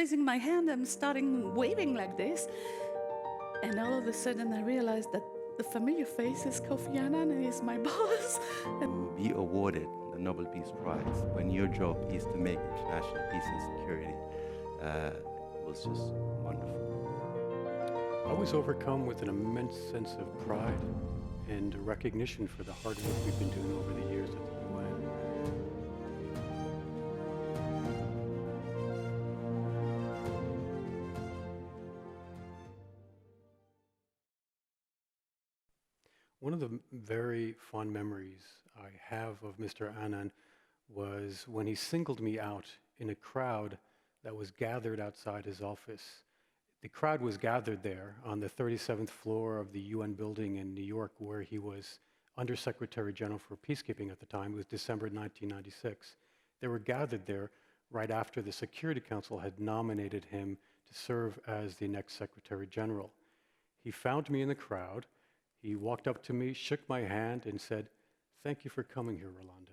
raising my hand, I'm starting waving like this. And all of a sudden I realized that the familiar face is Kofi Annan and he's my boss. To be awarded the Nobel Peace Prize when your job is to make international peace and security was just wonderful. I was overcome with an immense sense of pride and recognition for the hard work we've been doing over the years at the UN. One of the very fond memories I have of Mr. Annan was when he singled me out in a crowd that was gathered outside his office. The crowd was gathered there on the 37th floor of the UN building in New York, where he was Undersecretary General for Peacekeeping at the time. It was December 1996. They were gathered there right after the Security Council had nominated him to serve as the next Secretary General. He found me in the crowd. He walked up to me, shook my hand, and said, "Thank you for coming here, Rolando."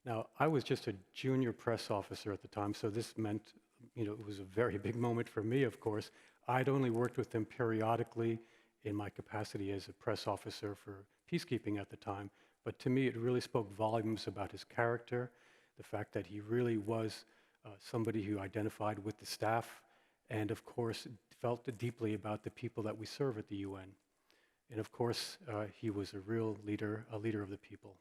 Now, I was just a junior press officer at the time, so this meant, it was a very big moment for me, of course. I'd only worked with him periodically in my capacity as a press officer for peacekeeping at the time, but to me, it really spoke volumes about his character, the fact that he really was somebody who identified with the staff, and of course, felt deeply about the people that we serve at the UN. And of course, he was a real leader, a leader of the people.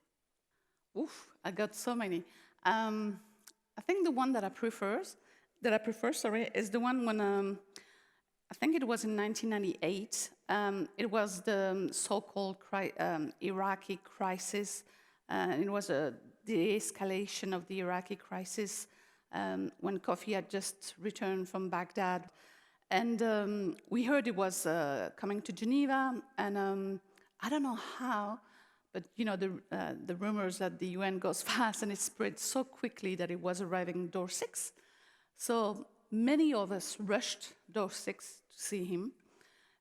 Oof, I got so many. I think the one that I prefer, is the one when, I think it was in 1998. It was the so-called Iraqi crisis. It was the escalation of the Iraqi crisis when Kofi had just returned from Baghdad. And we heard it was coming to Geneva, and I don't know how, but the rumors that the UN goes fast, and it spread so quickly that it was arriving door 6. So many of us rushed door 6 to see him.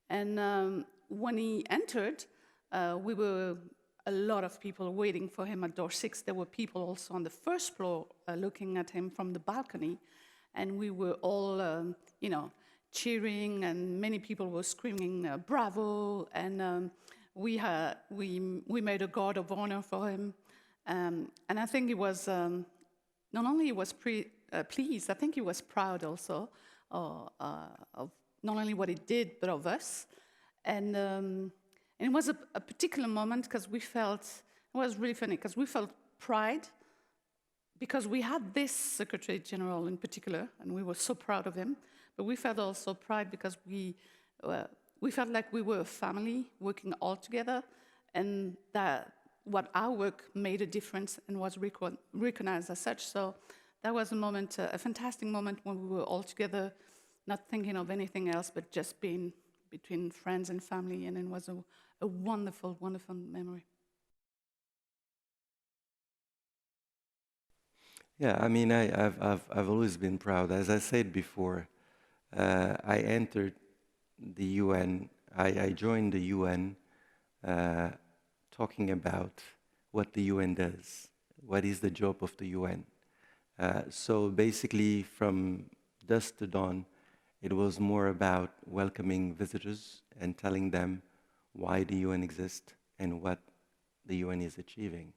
And when he entered, we were a lot of people waiting for him at door 6. There were people also on the first floor looking at him from the balcony, and we were all, cheering, and many people were screaming, "Bravo!" And we made a guard of honor for him. And I think he was, not only he was pleased, I think he was proud also of not only what he did, but of us. And it was a particular moment because we felt, it was really funny, because we felt pride because we had this Secretary General in particular, and we were so proud of him. But we felt also pride because we felt like we were a family working all together, and that what our work made a difference and was recognized as such. So that was a moment, a fantastic moment when we were all together, not thinking of anything else, but just being between friends and family, and it was a wonderful, wonderful memory. Yeah, I mean, I've always been proud. As I said before, I entered the UN, I joined the UN talking about what the UN does, what is the job of the UN. So basically, from dusk to dawn, it was more about welcoming visitors and telling them why the UN exists and what the UN is achieving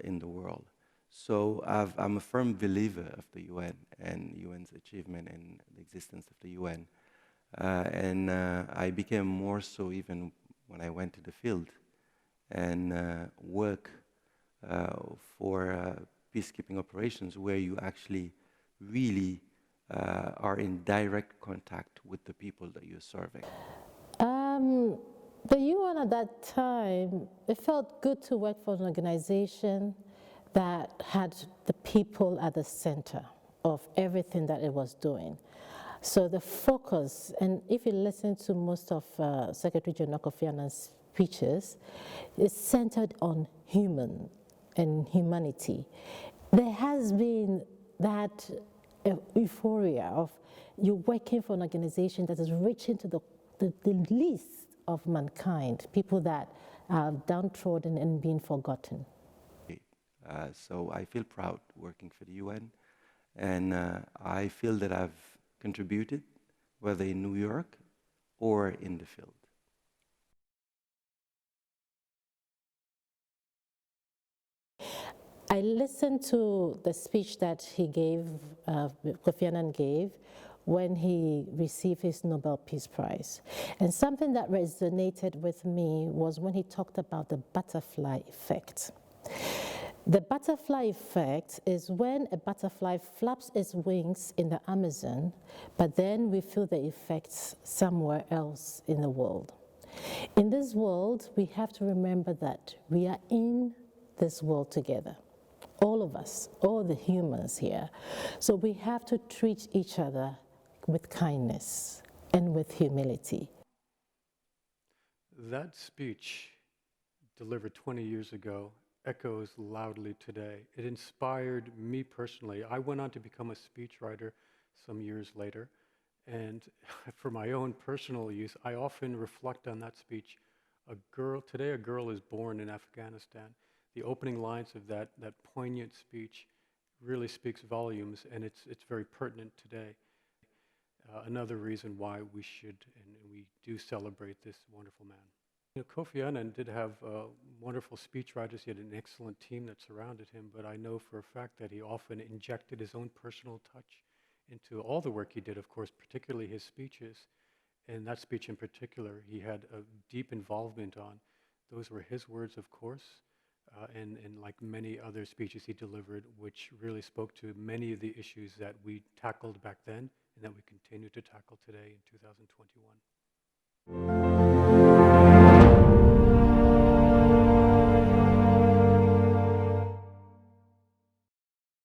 in the world. So I'm a firm believer of the UN and UN's achievement and the existence of the UN. And I became more so even when I went to the field and work for peacekeeping operations where you actually really are in direct contact with the people that you're serving. The UN at that time, it felt good to work for an organization that had the people at the center of everything that it was doing. So the focus, and if you listen to most of Secretary General Kofi Annan's speeches, is centered on human and humanity. There has been that euphoria of you working for an organization that is reaching to the least of mankind, people that are downtrodden and being forgotten. So I feel proud working for the UN, and I feel that I've contributed, whether in New York or in the field. I listened to the speech that he gave, Kofi Annan gave, when he received his Nobel Peace Prize. And something that resonated with me was when he talked about the butterfly effect. The butterfly effect is when a butterfly flaps its wings in the Amazon, but then we feel the effects somewhere else in the world. In this world, we have to remember that we are in this world together. All of us, all the humans here. So we have to treat each other with kindness and with humility. That speech, delivered 20 years ago, echoes loudly today. It inspired me personally. I went on to become a speechwriter some years later, and for my own personal use, I often reflect on that speech. Today a girl is born in Afghanistan. The opening lines of that poignant speech really speaks volumes, and it's very pertinent today. Another reason why we should and we do celebrate this wonderful man. You know, Kofi Annan did have wonderful speechwriters. He had an excellent team that surrounded him, but I know for a fact that he often injected his own personal touch into all the work he did, of course, particularly his speeches. And that speech in particular, he had a deep involvement on. Those were his words, of course, and like many other speeches he delivered, which really spoke to many of the issues that we tackled back then and that we continue to tackle today in 2021.